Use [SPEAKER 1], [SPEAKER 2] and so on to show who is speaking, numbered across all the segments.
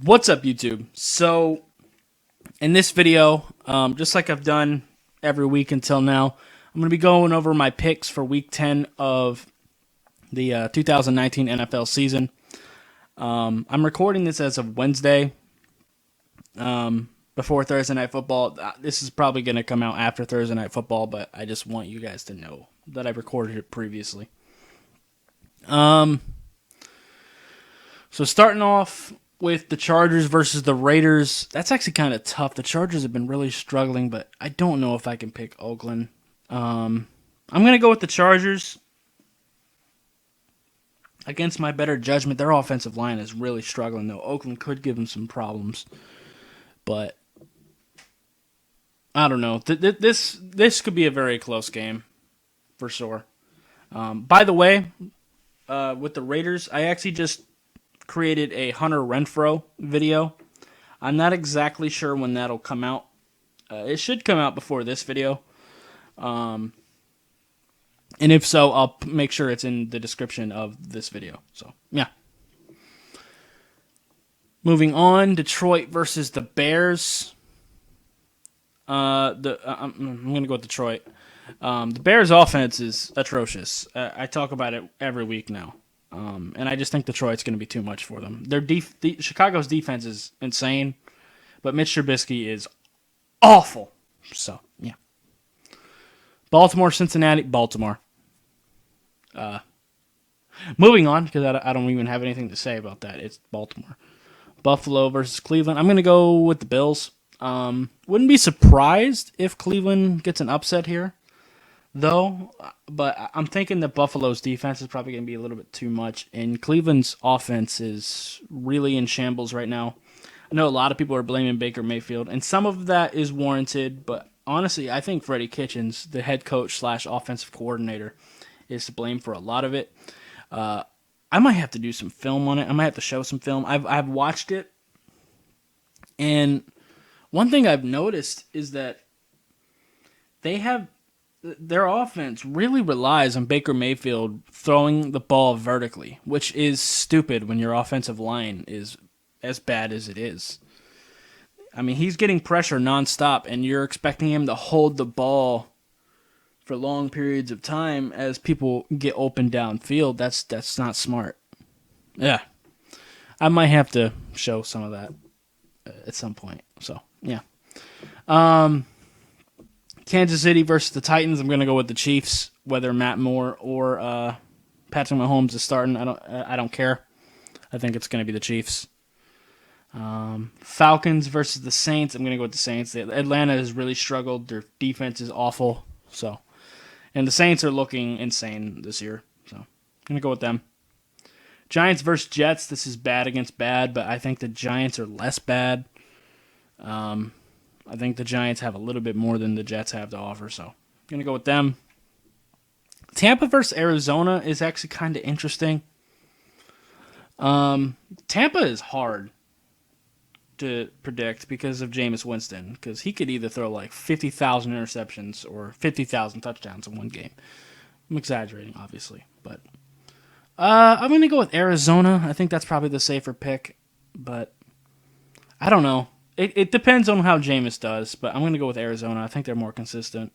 [SPEAKER 1] What's up, YouTube? So, in this video, just like I've done every week until now, I'm going to be going over my picks for Week 10 of the 2019 NFL season. I'm recording this as of Wednesday, before Thursday Night Football. This is probably going to come out after Thursday Night Football, but I just want you guys to know that I recorded it previously. So starting off with the Chargers versus the Raiders, that's actually kind of tough. The Chargers have been really struggling, but I don't know if I can pick Oakland. I'm going to go with the Chargers. Against my better judgment, their offensive line is really struggling, though. Oakland could give them some problems. But I don't know. This could be a very close game, for sure. By the way, with the Raiders, I actually just created a Hunter Renfrow video. I'm not exactly sure when that'll come out. It should come out before this video. And if so, I'll make sure it's in the description of this video. So, yeah. Moving on, Detroit versus the Bears. I'm going to go with Detroit. The Bears' offense is atrocious. I talk about it every week now. And I just think Detroit's going to be too much for them. Chicago's defense is insane, but Mitch Trubisky is awful. So, yeah. Baltimore, Cincinnati, Baltimore. Moving on, because I don't even have anything to say about that. It's Baltimore. Buffalo versus Cleveland. I'm going to go with the Bills. Wouldn't be surprised if Cleveland gets an upset here, though. But I'm thinking that Buffalo's defense is probably going to be a little bit too much, and Cleveland's offense is really in shambles right now. I know a lot of people are blaming Baker Mayfield, and some of that is warranted, but honestly, I think Freddie Kitchens, the head coach / offensive coordinator, is to blame for a lot of it. I might have to do some film on it. I might have to show some film. I've watched it, and one thing I've noticed is that their offense really relies on Baker Mayfield throwing the ball vertically, which is stupid when your offensive line is as bad as it is. I mean, he's getting pressure nonstop, and you're expecting him to hold the ball for long periods of time as people get open downfield. That's not smart. Yeah. I might have to show some of that at some point. So, yeah. Kansas City versus the Titans. I'm going to go with the Chiefs, whether Matt Moore or Patrick Mahomes is starting. I don't care. I think it's going to be the Chiefs. Falcons versus the Saints. I'm going to go with the Saints. Atlanta has really struggled. Their defense is awful. So, and the Saints are looking insane this year. So, I'm going to go with them. Giants versus Jets. This is bad against bad, but I think the Giants are less bad. I think the Giants have a little bit more than the Jets have to offer, so I'm going to go with them. Tampa versus Arizona is actually kind of interesting. Tampa is hard to predict because of Jameis Winston, because he could either throw like 50,000 interceptions or 50,000 touchdowns in one game. I'm exaggerating, obviously, but I'm going to go with Arizona. I think that's probably the safer pick, but I don't know. It depends on how Jameis does, but I'm going to go with Arizona. I think they're more consistent.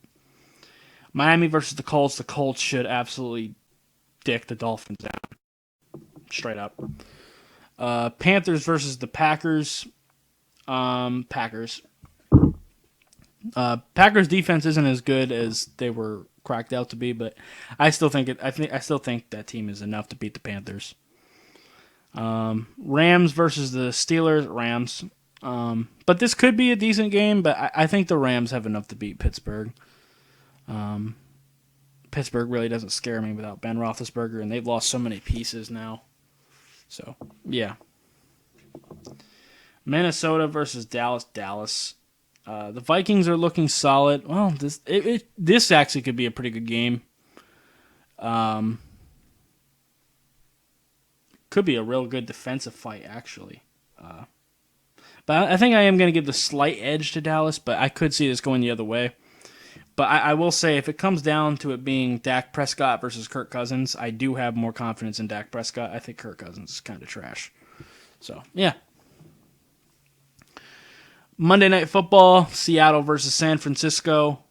[SPEAKER 1] Miami versus the Colts. The Colts should absolutely dick the Dolphins out. Straight up. Panthers versus the Packers. Packers. Packers defense isn't as good as they were cracked out to be, but I still think that team is enough to beat the Panthers. Rams versus the Steelers. Rams. But this could be a decent game, but I think the Rams have enough to beat Pittsburgh. Pittsburgh really doesn't scare me without Ben Roethlisberger, and they've lost so many pieces now. So, yeah. Minnesota versus Dallas. Dallas. The Vikings are looking solid. Well, this actually could be a pretty good game. Could be a real good defensive fight, actually. But I think I am going to give the slight edge to Dallas, but I could see this going the other way. But I will say, if it comes down to it being Dak Prescott versus Kirk Cousins, I do have more confidence in Dak Prescott. I think Kirk Cousins is kind of trash. So, yeah. Monday Night Football, Seattle versus San Francisco.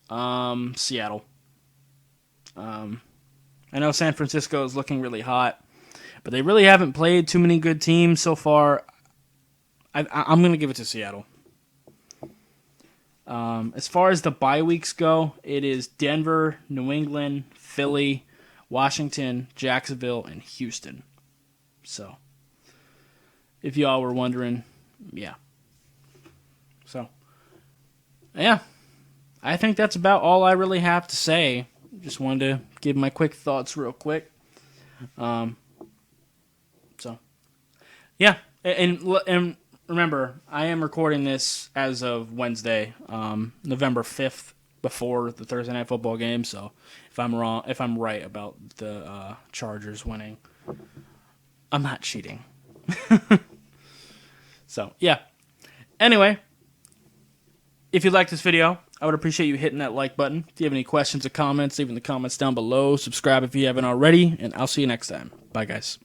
[SPEAKER 1] Seattle. I know San Francisco is looking really hot, but they really haven't played too many good teams so far. I'm going to give it to Seattle. As far as the bye weeks go, it is Denver, New England, Philly, Washington, Jacksonville, and Houston. So, if y'all were wondering, yeah. So, yeah. I think that's about all I really have to say. Just wanted to give my quick thoughts real quick. So, yeah. And remember, I am recording this as of Wednesday, November 5th, before the Thursday Night Football game. So, if I'm right about the Chargers winning, I'm not cheating. So, yeah. Anyway, if you like this video, I would appreciate you hitting that like button. If you have any questions or comments, leave in the comments down below. Subscribe if you haven't already, and I'll see you next time. Bye, guys.